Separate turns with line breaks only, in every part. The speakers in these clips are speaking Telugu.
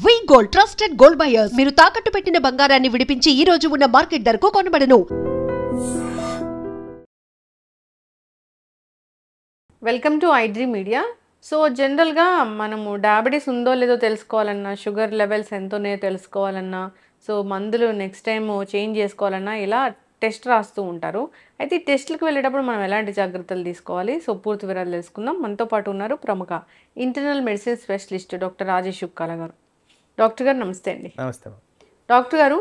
వి గోల్డ్ ట్రస్టెడ్ గోల్డ్ బయర్స్ మీరు తాకట్టు పెట్టిన బంగారాన్ని విడిపించి ఈ రోజు ఉన్న మార్కెట్ ధరకు కొనబడను.
Welcome to iDream media. So జనరల్గా మనము డయాబెటీస్ ఉందో లేదో తెలుసుకోవాలన్నా, షుగర్ లెవెల్స్ ఎంతోనే తెలుసుకోవాలన్నా, సో మందులు నెక్స్ట్ టైం చేంజ్ చేసుకోవాలన్నా ఇలా టెస్ట్ రాస్తూ ఉంటారు. అయితే ఈ టెస్ట్లకు వెళ్ళేటప్పుడు మనం ఎలాంటి జాగ్రత్తలు తీసుకోవాలి? సో పూర్తి వివరాలు తెలుసుకుందాం. మనతో పాటు ఉన్నారు ప్రముఖ internal medicine specialist doctor Rajesh Ukkala గారు. డాక్టర్ గారు నమస్తే అండి.
నమస్తే.
డాక్టర్ గారు,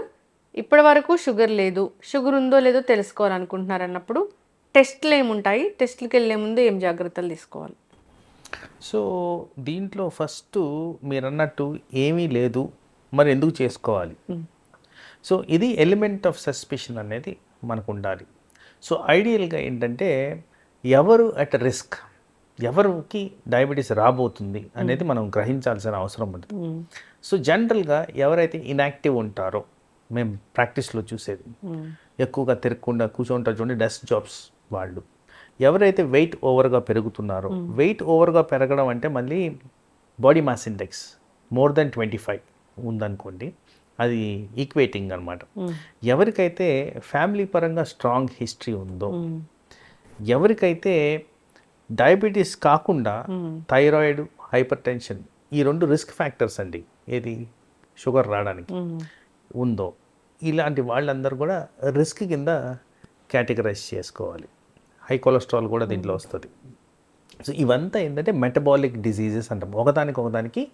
ఇప్పటి వరకు షుగర్ లేదు, షుగర్ ఉందో లేదో తెలుసుకోవాలనుకుంటున్నారు అన్నప్పుడు టెస్ట్లు ఏముంటాయి? టెస్ట్లకు వెళ్ళే ముందు ఏం జాగ్రత్తలు తీసుకోవాలి?
సో దీంట్లో ఫస్ట్ మీరు అన్నట్టు ఏమీ లేదు, మరి ఎందుకు చేసుకోవాలి? సో ఇది ఎలిమెంట్ ఆఫ్ సస్పిషన్ అనేది మనకు ఉండాలి. సో ఐడియల్గా ఏంటంటే ఎవరు అట్ రిస్క్, ఎవరికి డయాబెటీస్ రాబోతుంది అనేది మనం గ్రహించాల్సిన అవసరం ఉంటుంది. సో జనరల్గా ఎవరైతే ఇన్యాక్టివ్ ఉంటారో, మేము ప్రాక్టీస్లో చూసేది ఎక్కువగా తిరగకుండా కూర్చుంటారు చూడండి, డెస్క్ జాబ్స్ వాళ్ళు, ఎవరైతే వెయిట్ ఓవర్గా పెరుగుతున్నారో, వెయిట్ ఓవర్గా పెరగడం అంటే మళ్ళీ body mass index more than 25 ఉందనుకోండి, అది ఈక్వేటింగ్ అనమాట. ఎవరికైతే ఫ్యామిలీ పరంగా స్ట్రాంగ్ హిస్టరీ ఉందో, ఎవరికైతే డయాబెటీస్ కాకుండా థైరాయిడ్, హైపర్ టెన్షన్, ఈ రెండు రిస్క్ ఫ్యాక్టర్స్ అండి ఏది షుగర్ రావడానికి ఉందో, ఇలాంటి వాళ్ళందరూ కూడా రిస్క్ కింద కేటగరైజ్ చేసుకోవాలి. హై కొలెస్ట్రాల్ కూడా దీంట్లో వస్తుంది. సో ఇవంతా ఏంటంటే మెటబాలిక్ డిజీజెస్ అంటాం, ఒకదానికి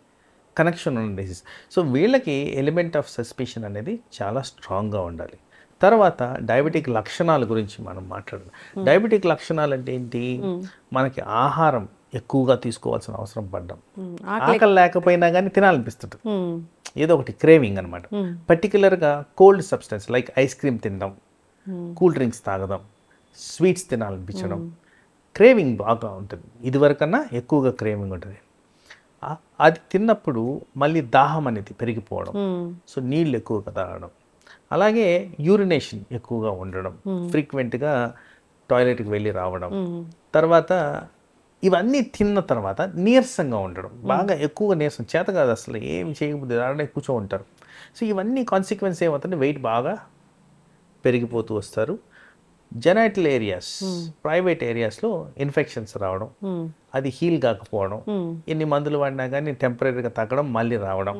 కనెక్షన్ ఉన్న డిసీజ్. సో వీళ్ళకి ఎలిమెంట్ ఆఫ్ సస్పిషన్ అనేది చాలా స్ట్రాంగ్గా ఉండాలి. తర్వాత డయాబెటిక్ లక్షణాల గురించి మనం మాట్లాడదాం. డయాబెటిక్ లక్షణాలు అంటే ఏంటి? మనకి ఆహారం ఎక్కువగా తీసుకోవాల్సిన అవసరం పడ్డాం, ఆకలి లేకపోయినా కానీ తినాలనిపిస్తుంది, ఏదో ఒకటి క్రేవింగ్ అనమాట. పర్టికులర్గా cold substance like ice cream తినడం, కూల్ డ్రింక్స్ తాగడం, స్వీట్స్ తినాలనిపించడం, క్రేవింగ్ బాగా ఉంటుంది. ఇదివరకన్నా ఎక్కువగా క్రేవింగ్ ఉంటుంది. అది తిన్నప్పుడు మళ్ళీ దాహం అనేది పెరిగిపోవడం, సో నీళ్ళు ఎక్కువగా తాగడం, అలాగే యూరినేషన్ ఎక్కువగా ఉండడం, ఫ్రీక్వెంట్గా టాయిలెట్కి వెళ్ళి రావడం, తర్వాత ఇవన్నీ తిన్న తర్వాత నీరసంగా ఉండడం, బాగా ఎక్కువగా నీరసం, చేత కాదు అసలు ఏం చేయకపోతే అలానే కూర్చో ఉంటారు. సో ఇవన్నీ కాన్సిక్వెన్స్ ఏమవుతుంది, వెయిట్ బాగా పెరిగిపోతూ వస్తారు. జెనైటల్ ఏరియాస్, ప్రైవేట్ ఏరియాస్లో ఇన్ఫెక్షన్స్ రావడం, అది హీల్ కాకపోవడం, ఎన్ని మందులు వాడినా కానీ టెంపరీగా తగ్గడం, మళ్ళీ రావడం,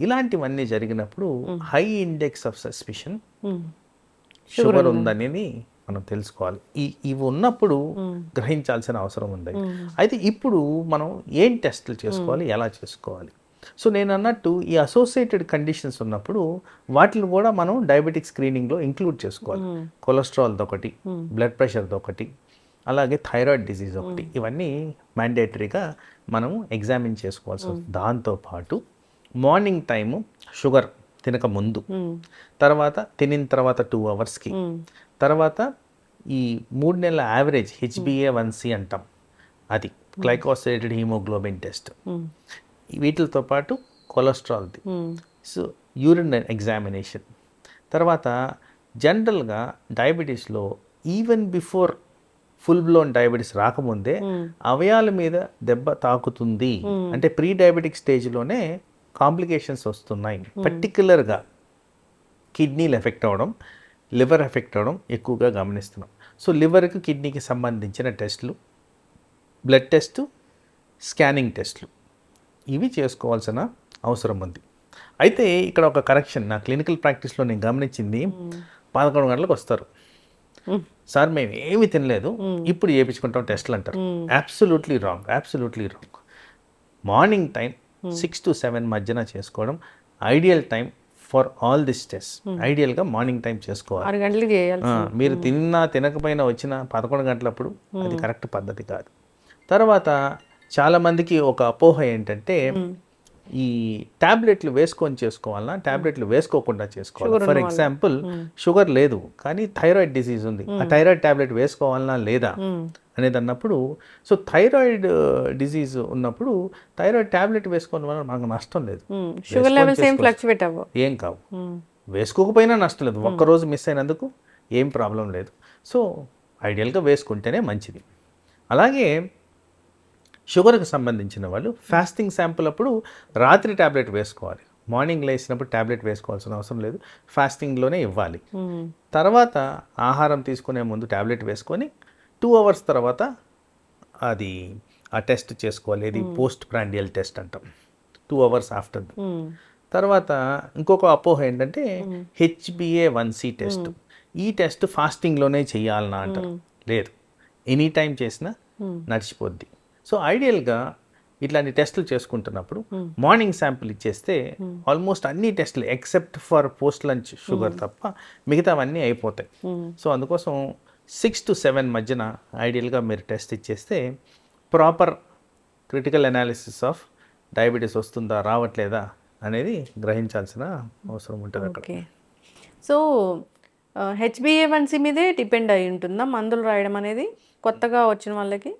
ఇలాంటివన్నీ జరిగినప్పుడు high index of suspicion sugar ఉందనేది మనం తెలుసుకోవాలి. ఇవి ఉన్నప్పుడు గ్రహించాల్సిన అవసరం ఉంది. అయితే ఇప్పుడు మనం ఏం టెస్టులు చేసుకోవాలి, ఎలా చేసుకోవాలి? సో నేను అన్నట్టు ఈ అసోసియేటెడ్ కండిషన్స్ ఉన్నప్పుడు వాటిని కూడా మనం డయాబెటిక్ స్క్రీనింగ్లో ఇంక్లూడ్ చేసుకోవాలి. కొలెస్ట్రాల్ది ఒకటి, బ్లడ్ ప్రెషర్ది ఒకటి, అలాగే థైరాయిడ్ డిజీజ్ ఒకటి, ఇవన్నీ మ్యాండేటరీగా మనం ఎగ్జామిన్ చేసుకోవాల్సి వస్తుంది. దాంతోపాటు మార్నింగ్ టైము షుగర్ తినక ముందు, తర్వాత తినిన తర్వాత 2 అవర్స్కి, తర్వాత ఈ 3 నెలల యావరేజ్ HbA1c అంటాం, అది గ్లైకోసిలేటెడ్ హీమోగ్లోబిన్ టెస్ట్, వీటితో పాటు కొలెస్ట్రాల్ది, సో యూరిన్ ఎగ్జామినేషన్, తర్వాత జనరల్గా డయాబెటీస్లో even before full blown diabetes రాకముందే అవయాల మీద దెబ్బ తాకుతుంది అంటే ప్రీ డయాబెటిక్ స్టేజ్లోనే కాంప్లికేషన్స్ వస్తున్నాయి. పర్టికులర్గా కిడ్నీలు ఎఫెక్ట్ అవ్వడం, లివర్ ఎఫెక్ట్ అవ్వడం ఎక్కువగా గమనిస్తున్నాం. సో లివర్కి, కిడ్నీకి సంబంధించిన టెస్టులు, బ్లడ్ టెస్టు, స్కానింగ్ టెస్టులు, ఇవి చేసుకోవాల్సిన అవసరం ఉంది. అయితే ఇక్కడ ఒక కరెక్షన్, నా క్లినికల్ ప్రాక్టీస్లో నేను గమనించింది, 11 గంటలకు వస్తారు, సార్ మేము ఏమి తినలేదు, ఇప్పుడు చేయించుకుంటాం టెస్ట్లు అంటారు. Absolutely wrong, absolutely wrong. Morning time 6 to 7 మధ్యన చేసుకోవడం ideal time for all this test. ఐడియల్గా మార్నింగ్ టైం చేసుకోవాలి.
6 గంటలకు చేయాలి.
మీరు తిన్నా తినకపోయినా వచ్చిన 11 గంటలప్పుడు అది కరెక్ట్ పద్ధతి కాదు. తర్వాత చాలామందికి ఒక అపోహ ఏంటంటే ఈ ట్యాబ్లెట్లు వేసుకొని చేసుకోవాలన్నా, ట్యాబ్లెట్లు వేసుకోకుండా చేసుకోవాలి. ఫర్ ఎగ్జాంపుల్ షుగర్ లేదు కానీ థైరాయిడ్ డిసీజ్ ఉంది, ఆ థైరాయిడ్ ట్యాబ్లెట్ వేసుకోవాలన్నా లేదా అనేది అన్నప్పుడు, సో థైరాయిడ్ డిసీజ్ ఉన్నప్పుడు థైరాయిడ్ ట్యాబ్లెట్ వేసుకోవడం వల్ల మనకు నష్టం లేదు,
షుగర్ లెవెల్స్ ఏం ఫ్లక్చువేట్ అవ్వవు,
ఏం కావు, వేసుకోకపోయినా నష్టం లేదు, ఒక్కరోజు మిస్ అయినందుకు ఏం ప్రాబ్లం లేదు. సో ఐడియల్గా వేసుకుంటేనే మంచిది. అలాగే షుగర్కి సంబంధించిన వాళ్ళు ఫాస్టింగ్ శాంపుల్ అప్పుడు రాత్రి ట్యాబ్లెట్ వేసుకోవాలి, మార్నింగ్ లేచినప్పుడు ట్యాబ్లెట్ వేసుకోవాల్సిన అవసరం లేదు, ఫాస్టింగ్లోనే ఇవ్వాలి. తర్వాత ఆహారం తీసుకునే ముందు ట్యాబ్లెట్ వేసుకొని 2 hours తర్వాత అది ఆ టెస్ట్ చేసుకోవాలి. ఇది పోస్ట్ ప్రాండియల్ టెస్ట్ అంటాం, 2 hours ఆఫ్టర్. తర్వాత ఇంకొక అపోహ ఏంటంటే HbA1c టెస్ట్. ఈ టెస్ట్ ఫాస్టింగ్లోనే చేయాలన్నా అంటారు. లేదు, ఎనీ టైం చేసినా నడిచిపోద్ది. సో ఐడియల్గా ఇట్లాంటి టెస్టులు చేసుకుంటున్నప్పుడు మార్నింగ్ శాంపిల్ ఇచ్చేస్తే ఆల్మోస్ట్ అన్ని టెస్టులు except for post lunch sugar తప్ప మిగతావన్నీ అయిపోతాయి. సో అందుకోసం 6 to 7 మధ్యన ఐడియల్గా మీరు టెస్ట్ ఇచ్చేస్తే proper critical analysis of diabetes వస్తుందా రావట్లేదా అనేది గ్రహించాల్సిన అవసరం ఉంటుంది అక్కడ.
ఓకే. సో HbA1c మీదే డిపెండ్ అయి ఉంటుందా మందులు రాయడం అనేది కొత్తగా వచ్చిన వాళ్ళకి?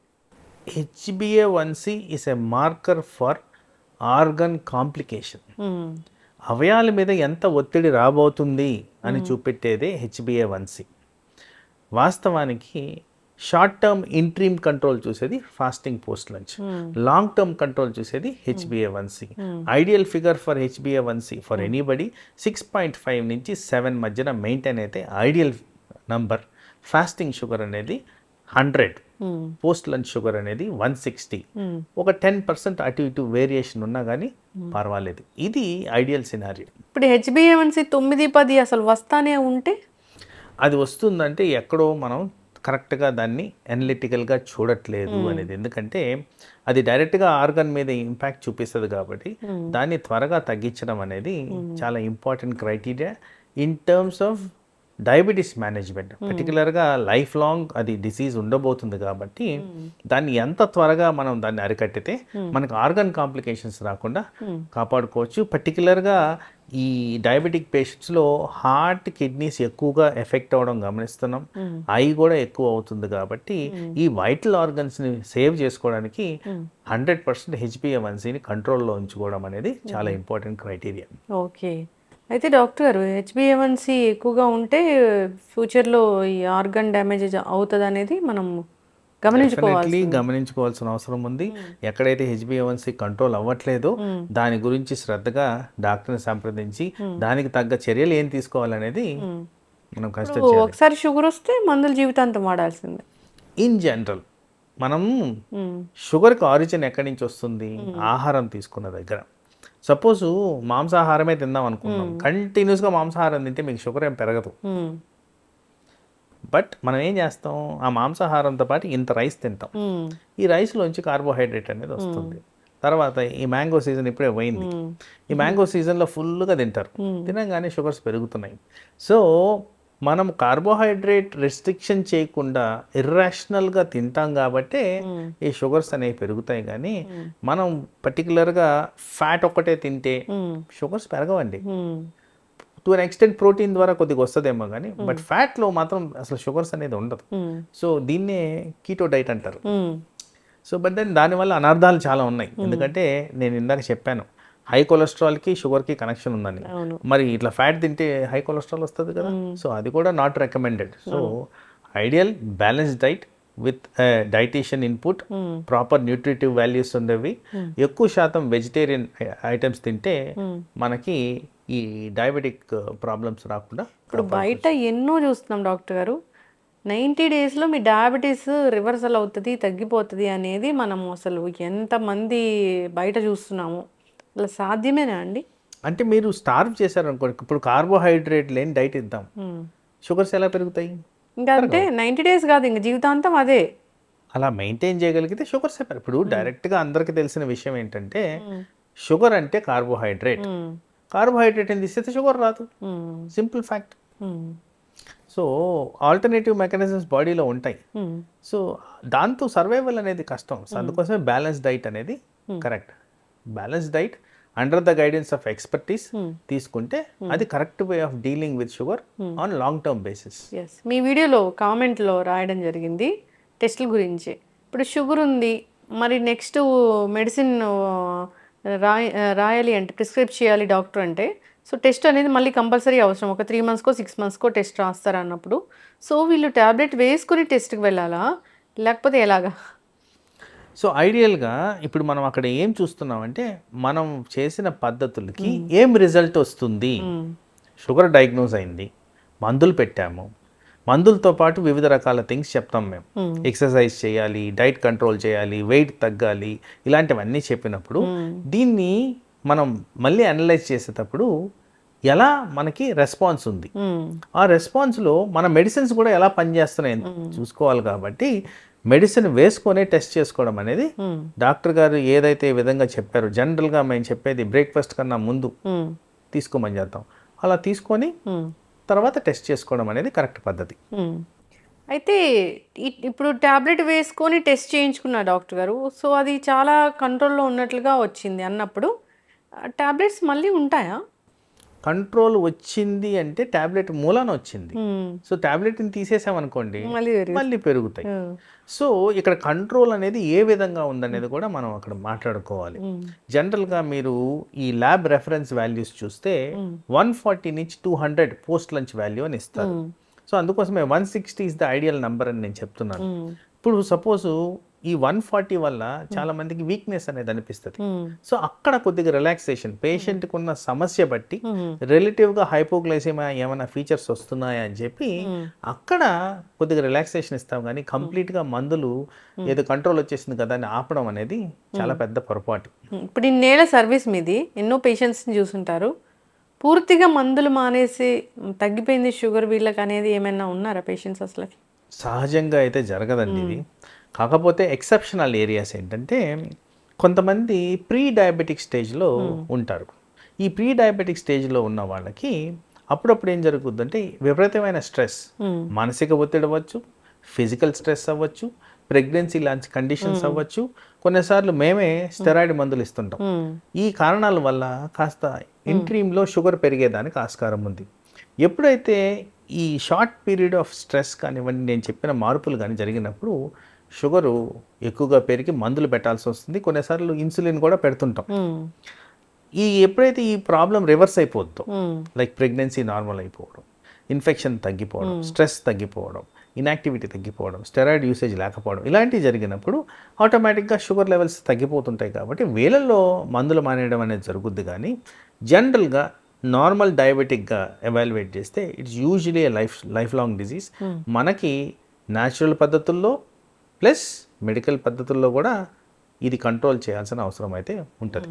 HbA1c is a marker for organ complication. అవయాల మీద ఎంత ఒత్తిడి రాబోతుంది అని చూపెట్టేదే HbA1c. వాస్తవానికి షార్ట్ టర్మ్ ఇంట్రీమ్ కంట్రోల్ చూసేది fasting post lunch, long term control చూసేది HbA1c. Ideal figure for HbA1c for anybody 6.5 నుంచి 7 మధ్యన మెయింటైన్ అయితే ఐడియల్ నంబర్. ఫాస్టింగ్ షుగర్ అనేది 100, పోస్ట్ లంచ్ షుగర్ అనేది 160. ఒక 10% అటు ఇటు వేరియేషన్ ఉన్నా కానీ పర్వాలేదు. ఇది ఐడియల్ సినారియో.
ఇప్పుడు HbA1c 9-10 అసలు వస్తానే ఉంటే
అది వస్తుందంటే ఎక్కడో మనం కరెక్ట్గా దాన్ని అనలిటికల్గా చూడట్లేదు అనేది. ఎందుకంటే అది డైరెక్ట్గా ఆర్గన్ మీద ఇంపాక్ట్ చూపిస్తుంది కాబట్టి దాన్ని త్వరగా తగ్గించడం అనేది చాలా important criteria in terms of diabetes management. పర్టికులర్గా లైఫ్ లాంగ్ అది డిసీజ్ ఉండబోతుంది కాబట్టి దాన్ని ఎంత త్వరగా మనం దాన్ని అరికట్టితే మనకు ఆర్గన్ కాంప్లికేషన్స్ రాకుండా కాపాడుకోవచ్చు. పర్టికులర్గా ఈ డయాబెటిక్ పేషెంట్స్లో హార్ట్, కిడ్నీస్ ఎక్కువగా ఎఫెక్ట్ అవ్వడం గమనిస్తున్నాం, ఐ కూడా ఎక్కువ అవుతుంది. కాబట్టి ఈ వైటల్ ఆర్గన్స్ని సేవ్ చేసుకోవడానికి 100% HbA1cని కంట్రోల్లో ఉంచుకోవడం అనేది చాలా ఇంపార్టెంట్ క్రైటీరియా.
ఓకే. అయితే డాక్టర్ గారు HbA1c ఎక్కువగా ఉంటే ఫ్యూచర్లో ఈ ఆర్గన్ డ్యామేజ్ అవుతుంది అనేది మనం
గమనించుకోవాల్సిన అవసరం ఉంది. ఎక్కడైతే HbA1c కంట్రోల్ అవ్వట్లేదో దాని గురించి శ్రద్ధగా డాక్టర్ని సంప్రదించి దానికి తగ్గ చర్యలు ఏం తీసుకోవాలనేది మనం కష్టం.
ఒకసారి షుగర్ వస్తే మందులు జీవితాంతం వాడాల్సిందే.
ఇన్ జనరల్ మనం షుగర్కి ఆరిజిన్ ఎక్కడి నుంచి వస్తుంది? ఆహారం తీసుకున్న దగ్గర. సపోజ్ మాంసాహారమే తిందాం అనుకున్నాం, కంటిన్యూస్గా మాంసాహారం తింటే మీకు షుగర్ ఏం పెరగదు. బట్ మనం ఏం చేస్తాం, ఆ మాంసాహారంతో పాటు ఇంత రైస్ తింటాం. ఈ రైస్లోంచి కార్బోహైడ్రేట్ అనేది వస్తుంది. తర్వాత ఈ మ్యాంగో సీజన్ ఇప్పుడే పోయింది, ఈ మ్యాంగో సీజన్లో ఫుల్గా తింటారు, తినగానే షుగర్స్ పెరుగుతున్నాయి. సో మనం కార్బోహైడ్రేట్ రెస్ట్రిక్షన్ చేయకుండా ఇర్రాషనల్గా తింటాం కాబట్టే ఈ షుగర్స్ అనేవి పెరుగుతాయి. కానీ మనం పర్టికులర్గా ఫ్యాట్ ఒక్కటే తింటే షుగర్స్ పెరగవండి. టు అన్ ఎక్స్టెంట్ ప్రోటీన్ ద్వారా కొద్దిగా వస్తుందేమో కానీ బట్ ఫ్యాట్లో మాత్రం అసలు షుగర్స్ అనేది ఉండదు. సో దీన్నే కీటో డైట్ అంటారు. సో బట్ దెన్ దానివల్ల అనర్థాలు చాలా ఉన్నాయి. ఎందుకంటే నేను ఇందాక చెప్పాను హై కొలెస్ట్రాల్కి షుగర్కి కనెక్షన్ ఉందని. మరి ఇట్లా ఫ్యాట్ తింటే హై కొలెస్ట్రాల్ వస్తుంది కదా. సో అది కూడా not recommended. So ideal balance diet with dietitian input, proper nutritive values ఉండేవి, ఎక్కువ శాతం వెజిటేరియన్ ఐటమ్స్ తింటే మనకి ఈ డయాబెటిక్ ప్రాబ్లమ్స్ రాకుండా.
ఇప్పుడు బయట ఎన్నో చూస్తున్నాం డాక్టర్ గారు, 90 daysలో మీ డయాబెటీస్ రివర్సల్ అవుతుంది, తగ్గిపోతుంది అనేది మనం అసలు ఎంతమంది బయట చూస్తున్నాము. అలా సాధ్యమేనా అండి?
అంటే మీరు స్టార్వ్ చేశారనుకోండి, ఇప్పుడు కార్బోహైడ్రేట్ లేని డైట్ ఇద్దాం, షుగర్స్ ఎలా పెరుగుతాయి?
ఇంకా అంటే 90 days కాదు, ఇంకా జీవితాంతం అదే.
అలా మెయింటైన్ చేయగలిగితే షుగర్స్ ఇప్పుడు డైరెక్ట్గా అందరికి తెలిసిన విషయం ఏంటంటే షుగర్ అంటే కార్బోహైడ్రేట్, కార్బోహైడ్రేట్ అని తీసేస్తే షుగర్ రాదు. Simple fact. So alternative mechanisms బాడీలో ఉంటాయి. సో దాంతో సర్వైవల్ అనేది కష్టం. సో అందుకోసమే బ్యాలెన్స్ డైట్ అనేది correct. Balance diet under the guidance of expertise తీసుకుంటే అది correct way of dealing with sugar on long term basis.
మీ వీడియోలో కామెంట్లో రాయడం జరిగింది టెస్టుల గురించి. ఇప్పుడు షుగర్ ఉంది, మరి నెక్స్ట్ మెడిసిన్ రాయాలి అంటే ప్రిస్క్రైబ్ చేయాలి డాక్టర్ అంటే, సో టెస్ట్ అనేది మళ్ళీ కంపల్సరీ అవసరం. ఒక 3 monthsకో 6 monthsకో టెస్ట్ రాస్తారు అన్నప్పుడు, సో వీళ్ళు ట్యాబ్లెట్ వేసుకుని టెస్ట్కి వెళ్ళాలా లేకపోతే ఎలాగా?
సో ఐడియల్గా ఇప్పుడు మనం అక్కడ ఏం చూస్తున్నామంటే మనం చేసిన పద్ధతులకి ఏం రిజల్ట్ వస్తుంది. షుగర్ డయాగ్నోజ్ అయింది, మందులు పెట్టాము, మందులతో పాటు వివిధ రకాల థింగ్స్ చెప్తాం మేము. ఎక్సర్సైజ్ చేయాలి, డైట్ కంట్రోల్ చేయాలి, వెయిట్ తగ్గాలి, ఇలాంటివన్నీ చెప్పినప్పుడు దీన్ని మనం మళ్ళీ అనలైజ్ చేసేటప్పుడు ఎలా మనకి రెస్పాన్స్ ఉంది, ఆ రెస్పాన్స్లో మన మెడిసిన్స్ కూడా ఎలా పనిచేస్తున్నాయి చూసుకోవాలి. కాబట్టి మెడిసిన్ వేసుకొనే టెస్ట్ చేసుకోవడం అనేది డాక్టర్ గారు ఏదైతే విధంగా చెప్పారో, జనరల్గా మేము చెప్పేది బ్రేక్ఫాస్ట్ కన్నా ముందు తీసుకోమని చేద్దాం, అలా తీసుకొని తర్వాత టెస్ట్ చేసుకోవడం అనేది కరెక్ట్ పద్ధతి.
అయితే ఇప్పుడు ట్యాబ్లెట్ వేసుకొని టెస్ట్ చేయించుకున్న డాక్టర్ గారు, సో అది చాలా కంట్రోల్లో ఉన్నట్లుగా వచ్చింది అన్నప్పుడు ట్యాబ్లెట్స్ మళ్ళీ ఉంటాయా?
కంట్రోల్ వచ్చింది అంటే ట్యాబ్లెట్ మూలాన వచ్చింది. సో ట్యాబ్లెట్ని తీసేసామనుకోండి మళ్ళీ పెరుగుతాయి. సో ఇక్కడ కంట్రోల్ అనేది ఏ విధంగా ఉందనేది కూడా మనం అక్కడ మాట్లాడుకోవాలి. జనరల్గా మీరు ఈ ల్యాబ్ రెఫరెన్స్ వాల్యూస్ చూస్తే 140 నుంచి 200 పోస్ట్ లంచ్ వాల్యూ అని ఇస్తారు. సో అందుకోసమే 160 ఇస్ ద ఐడియల్ నెంబర్ అని నేను చెప్తున్నాను. ఇప్పుడు సపోజ్ ఈ 140 వల్ల చాలా మందికి వీక్నెస్ అనేది అనిపిస్తుంది. సో అక్కడ కొద్దిగా రిలాక్సేషన్, పేషెంట్కి ఉన్న సమస్య బట్టి రిలేటివ్గా హైపోగ్లైసెమియా ఏమైనా ఫీచర్స్ వస్తున్నాయా అని చెప్పి అక్కడ కొద్దిగా రిలాక్సేషన్ ఇస్తాం. కానీ కంప్లీట్గా మందులు ఏదో కంట్రోల్ వచ్చేసింది కదా అని ఆపడం అనేది చాలా పెద్ద పొరపాటు.
ఇప్పుడు ఇన్నేళ్ల సర్వీస్ మీది ఎన్నో పేషెంట్స్ని చూసుంటారు. పూర్తిగా మందులు మానేసి తగ్గిపోయింది షుగర్ వీళ్ళకి అనేది ఏమైనా ఉన్నారా పేషెంట్స్? అసలు
సహజంగా అయితే జరగదండి ఇది. కాకపోతే ఎక్సెప్షనల్ ఏరియాస్ ఏంటంటే కొంతమంది ప్రీ డయాబెటిక్ స్టేజ్లో ఉంటారు. ఈ ప్రీ డయాబెటిక్ స్టేజ్లో ఉన్న వాళ్ళకి అప్పుడప్పుడు ఏం జరుగుతుందంటే విపరీతమైన స్ట్రెస్, మానసిక ఒత్తిడి అవ్వచ్చు, ఫిజికల్ స్ట్రెస్ అవ్వచ్చు, ప్రెగ్నెన్సీ లాంటి కండిషన్స్ అవ్వచ్చు, కొన్నిసార్లు మేమే స్టెరాయిడ్ మందులు ఇస్తుంటాం. ఈ కారణాల వల్ల కాస్త ఇంట్రీమ్లో షుగర్ పెరిగేదానికి ఆస్కారం ఉంది. ఎప్పుడైతే ఈ షార్ట్ పీరియడ్ ఆఫ్ స్ట్రెస్ కానివ్వండి, నేను చెప్పిన మార్పులు కానీ జరిగినప్పుడు షుగరు ఎక్కువగా పెరిగి మందులు పెట్టాల్సి వస్తుంది. కొన్నిసార్లు ఇన్సులిన్ కూడా పెడుతుంటాం. ఎప్పుడైతే ఈ ప్రాబ్లం రివర్స్ అయిపోద్దో, లైక్ ప్రెగ్నెన్సీ నార్మల్ అయిపోవడం, ఇన్ఫెక్షన్ తగ్గిపోవడం, స్ట్రెస్ తగ్గిపోవడం, ఇన్యాక్టివిటీ తగ్గిపోవడం, స్టెరాయిడ్ యూసేజ్ లేకపోవడం, ఇలాంటివి జరిగినప్పుడు ఆటోమేటిక్గా షుగర్ లెవెల్స్ తగ్గిపోతుంటాయి. కాబట్టి వేళల్లో మందులు మానేయడం అనేది జరుగుద్ది. కానీ జనరల్గా నార్మల్ డయాబెటిక్గా ఎవాల్యుయేట్ చేస్తే it's usually life long disease. మనకి న్యాచురల్ పద్ధతుల్లో ప్లస్ మెడికల్ పద్ధతుల్లో కూడా ఇది కంట్రోల్ చేయాల్సిన అవసరం అయితే ఉంటుంది.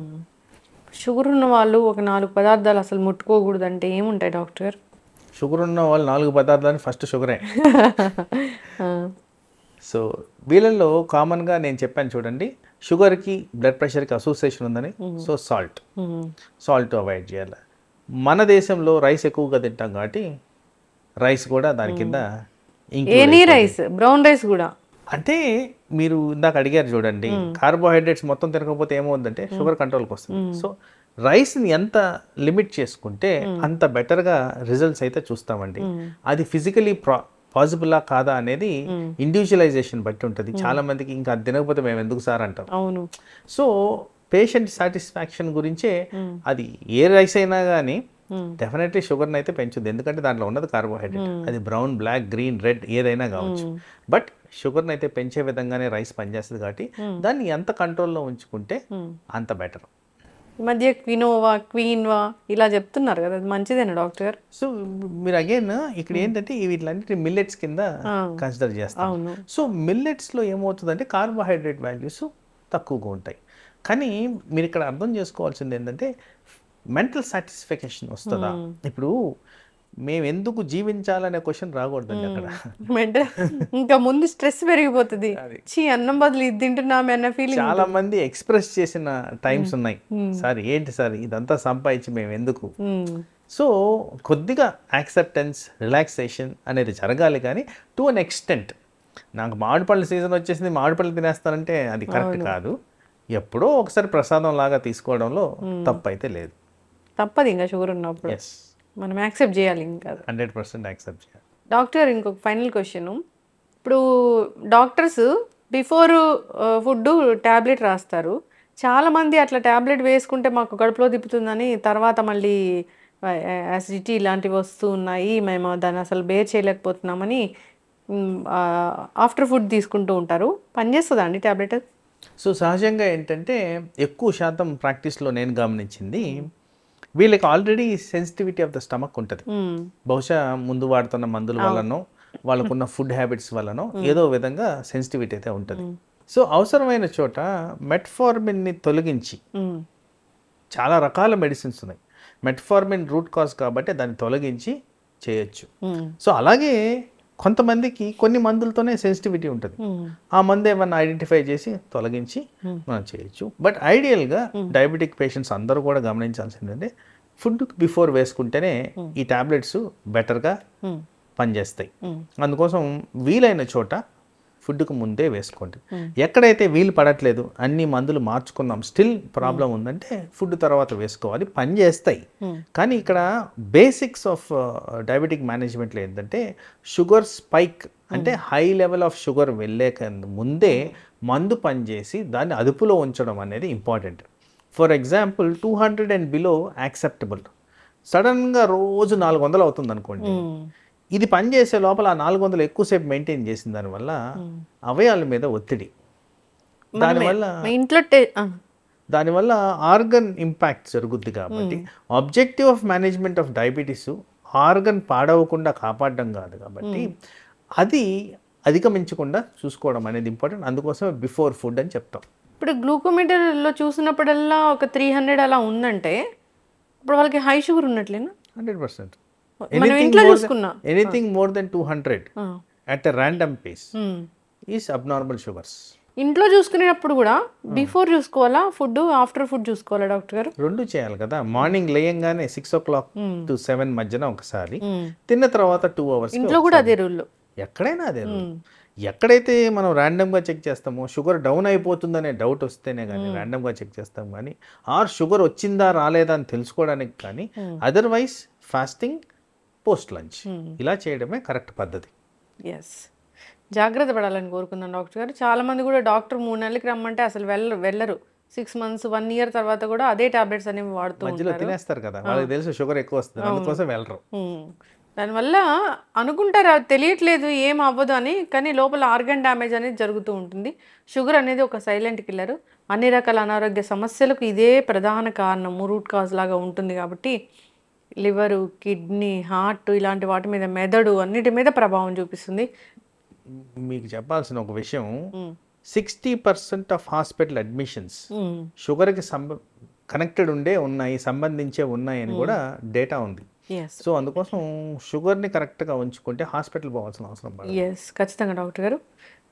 షుగర్ ఉన్న వాళ్ళు ఒక 4 పదార్థాలు అసలు ముట్టుకోకూడదు అంటే ఏముంటాయి డాక్టర్?
షుగర్ ఉన్న వాళ్ళు 4 పదార్థాలు ఫస్ట్ షుగరే. సో వీళ్ళల్లో కామన్గా నేను చెప్పాను చూడండి, షుగర్కి బ్లడ్ ప్రెషర్కి అసోసియేషన్ ఉందని. సో సాల్ట్ అవాయిడ్ చేయాలి. మన దేశంలో రైస్ ఎక్కువగా తింటాం కాబట్టి రైస్ కూడా దాని కింద.
ఎనీ రైస్, బ్రౌన్ రైస్ కూడా.
అంటే మీరు ఇందాక అడిగారు చూడండి, కార్బోహైడ్రేట్స్ మొత్తం తినకపోతే ఏమవుతుందంటే షుగర్ కంట్రోల్కి వస్తుంది. సో రైస్ని ఎంత లిమిట్ చేసుకుంటే అంత బెటర్గా రిజల్ట్స్ అయితే చూస్తామండి. అది ఫిజికలీ పాసిబులా కాదా అనేది ఇండివిజువలైజేషన్ బట్టి ఉంటుంది. చాలా మందికి ఇంకా అది తినకపోతే మేము ఎందుకు సార్ అంటాం.
అవును.
సో పేషెంట్ సాటిస్ఫాక్షన్ గురించే అది ఏ రైస్ అయినా కానీ డెఫినెట్లీ షుగర్ని అయితే పెంచుద్ది. ఎందుకంటే దాంట్లో ఉన్నది కార్బోహైడ్రేట్. అది బ్రౌన్, బ్లాక్, గ్రీన్, రెడ్ ఏదైనా కావచ్చు. బట్ షుగర్ని అయితే పెంచే విధంగానే రైస్ పనిచేస్తుంది. కాబట్టి దాన్ని ఎంత కంట్రోల్లో ఉంచుకుంటే అంత బెటర్.
ఈ మధ్య క్వీన్వా ఇలా చెప్తున్నారు కదా, అది మంచిదేనా డాక్టర్?
సో మీరు అగైన్ ఇక్కడ ఏంటంటే వీటిలన్నిటి మిల్లెట్స్ కింద కన్సిడర్ చేస్తాం. సో మిల్లెట్స్లో ఏమవుతుందంటే కార్బోహైడ్రేట్ వాల్యూస్ తక్కువగా ఉంటాయి. కానీ మీరు ఇక్కడ అర్థం చేసుకోవాల్సింది ఏంటంటే మెంటల్ సాటిస్ఫాక్షన్ వస్తుందా. ఇప్పుడు మేము ఎందుకు జీవించాలనే క్వశ్చన్ రాకూడదండి అక్కడ.
ఇంకా ముందు స్ట్రెస్ పెరిగిపోతుంది. అన్నం బదులు ఇది తింటున్నామే అన్న ఫీలింగ్.
చాలా మంది ఎక్స్ప్రెస్ చేసిన టైమ్స్ ఉన్నాయి, సార్ ఏంటి సార్ ఇదంతా సంపాదించి మేము ఎందుకు. సో కొద్దిగా యాక్సెప్టెన్స్, రిలాక్సేషన్ అనేది జరగాలి. కానీ టు అన్ ఎక్స్టెంట్, నాకు మామిడిపళ్ళ సీజన్ వచ్చేసింది మామిడిపళ్ళు తినేస్తానంటే అది కరెక్ట్ కాదు. ఎప్పుడో ఒకసారి ప్రసాదం లాగా తీసుకోవడంలో తప్పు అయితే లేదు.
తప్పదు ఇంకా షుగర్ ఉన్నప్పుడు మనం యాక్సెప్ట్ చేయాలి. ఇంకా
100% యాక్సెప్ట్ చేయాలి.
డాక్టర్ ఇంకొక ఫైనల్ క్వశ్చన్. ఇప్పుడు డాక్టర్స్ బిఫోర్ ఫుడ్ ట్యాబ్లెట్ రాస్తారు. చాలామంది అట్లా ట్యాబ్లెట్ వేసుకుంటే మాకు కడుపులో తిప్పుతుందని తర్వాత మళ్ళీ యాసిడిటీ ఇలాంటివి వస్తూ ఉన్నాయి, మేము దాన్ని అసలు బేర్ చేయలేకపోతున్నామని ఆఫ్టర్ ఫుడ్ తీసుకుంటూ ఉంటారు. పనిచేస్తుందా అండి ట్యాబ్లెట్?
సో సహజంగా ఏంటంటే ఎక్కువ శాతం ప్రాక్టీస్లో నేను గమనించింది వీళ్ళకి already sensitivity of the stomach ఉంటుంది. బహుశా ముందు వాడుతున్న మందుల వల్లనో వాళ్ళకున్న ఫుడ్ హ్యాబిట్స్ వల్లనో ఏదో విధంగా సెన్సిటివిటీ అయితే ఉంటుంది. సో అవసరమైన చోట మెట్ఫార్మిన్ని తొలగించి, చాలా రకాల మెడిసిన్స్ ఉన్నాయి, మెట్ఫార్మిన్ రూట్ కాజ్ కాబట్టి దాన్ని తొలగించి చేయొచ్చు. సో అలాగే కొంతమందికి కొన్ని మందులతోనే సెన్సిటివిటీ ఉంటుంది, ఆ మందు ఏమన్నా ఐడెంటిఫై చేసి తొలగించి మనం చేయొచ్చు. బట్ ఐడియల్గా డయాబెటిక్ పేషెంట్స్ అందరూ కూడా గమనించాల్సిందంటే ఫుడ్ బిఫోర్ వేసుకుంటేనే ఈ టాబ్లెట్స్ బెటర్గా పనిచేస్తాయి. అందుకోసం వీలైన చోట ఫుడ్కు ముందే వేసుకోండి. ఎక్కడైతే వీలు పడట్లేదు, అన్ని మందులు మార్చుకున్నాం, స్టిల్ ప్రాబ్లం ఉందంటే ఫుడ్ తర్వాత వేసుకోవాలి, పని చేస్తాయి. కానీ ఇక్కడ బేసిక్స్ ఆఫ్ డయాబెటిక్ మేనేజ్మెంట్లో ఏంటంటే షుగర్ స్పైక్ అంటే హై లెవెల్ ఆఫ్ షుగర్ వెళ్ళేక ముందే మందు పనిచేసి దాన్ని అదుపులో ఉంచడం అనేది important. For example 200 and below acceptable, సడన్గా రోజు 400 అవుతుంది అనుకోండి, ఇది పనిచేసే లోపల ఆ 400 ఎక్కువసేపు మెయింటైన్ చేసిన దానివల్ల అవయవాల మీద ఒత్తిడి, దానివల్ల ఆర్గన్ ఇంపాక్ట్ జరుగుద్ది. కాబట్టి objective of management of diabetes organ పాడవకుండా కాపాడడం కాదు, కాబట్టి అది అధిగమించకుండా చూసుకోవడం అనేది ఇంపార్టెంట్. అందుకోసం బిఫోర్ ఫుడ్ అని చెప్తాం.
ఇప్పుడు గ్లూకోమీటర్లో చూసినప్పుడల్లా ఒక 300 అలా ఉందంటే ఇప్పుడు వాళ్ళకి హై షుగర్ ఉన్నట్లేనా?
100%.
Anything
more than 200 at a random pace is abnormal sugars.
ఇంట్లో చూసుకునేటప్పుడు కూడా బిఫోర్ చూసుకోవాలా, ఫుడ్ ఆఫ్టర్ ఫుడ్ చూసుకోవాలా డాక్టర్ గారు?
రెండు చేయాలి కదా. మార్నింగ్ లేయంగానే 6 o'clock to 7 మధ్యన ఒకసారి, తిన్న తర్వాత 2 hours
ఇంట్లో కూడా అదే రూల్,
ఎక్కడైనా అదే రూల్. ఎక్కడైతే మనం ర్యాండమ్గా చెక్ చేస్తామో, షుగర్ డౌన్ అయిపోతుందనే డౌట్ వస్తేనే కానీ ర్యాండమ్గా చెక్ చేస్తాం కానీ, ఆర్ షుగర్ వచ్చిందా రాలేదా అని తెలుసుకోవడానికి కానీ, అదర్వైజ్ ఫాస్టింగ్, పోస్ట్ లంచ్ ఇలా చేయడమే కరెక్ట్ పద్ధతి.
ఎస్, జాగ్రత్త పడాలని కోరుకుందాం డాక్టర్ గారు. చాలామంది కూడా డాక్టర్ 3 నెలలకి రమ్మంటే అసలు వెళ్ళరు, 6 months 1 year తర్వాత కూడా అదే టాబ్లెట్స్ అనేవి వాడుతూ
మధ్యలో తినేస్తారు కదా, వాళ్ళకి తెలుసు షుగర్ ఎక్కువ వస్తుంది, అందుకోసం వెళ్ళరు.
దానివల్ల అనుకుంటారు అది తెలియట్లేదు ఏం అవ్వదు అని, కానీ లోపల ఆర్గన్ డ్యామేజ్ అనేది జరుగుతూ ఉంటుంది. షుగర్ అనేది ఒక సైలెంట్ కిల్లర్, అన్ని రకాల అనారోగ్య సమస్యలకు ఇదే ప్రధాన కారణం, రూట్ కాజ్ లాగా ఉంటుంది. కాబట్టి లివరు, కిడ్నీ, హార్ట్ ఇలాంటి వాటి మీద, మెదడు అన్నిటి మీద ప్రభావం చూపిస్తుంది.
మీకు చెప్పాల్సిన ఒక విషయం, 60% ఆఫ్ హాస్పిటల్ అడ్మిషన్స్ షుగర్కి కనెక్టెడ్ ఉన్నాయి, సంబంధించే ఉన్నాయి అని కూడా డేటా ఉంది. సో అందుకోసం షుగర్ని కరెక్ట్గా ఉంచుకుంటే హాస్పిటల్ పోవాల్సిన అవసరం పడదు.
ఎస్, ఖచ్చితంగా డాక్టర్ గారు.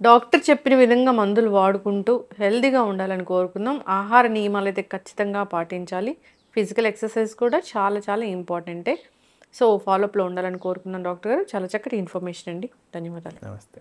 డాక్టర్ చెప్పిన విధంగా మందులు వాడుకుంటూ హెల్తీగా ఉండాలని కోరుకుందాం. ఆహార నియమాలు అయితే ఖచ్చితంగా పాటించాలి. ఫిజికల్ ఎక్సర్సైజ్ కూడా చాలా చాలా ఇంపార్టెంటే. సో ఫాలోఅప్లో ఉండాలని కోరుకుందాం డాక్టర్ గారు. చాలా చక్కటి ఇన్ఫర్మేషన్ అండి, ధన్యవాదాలు.
నమస్తే.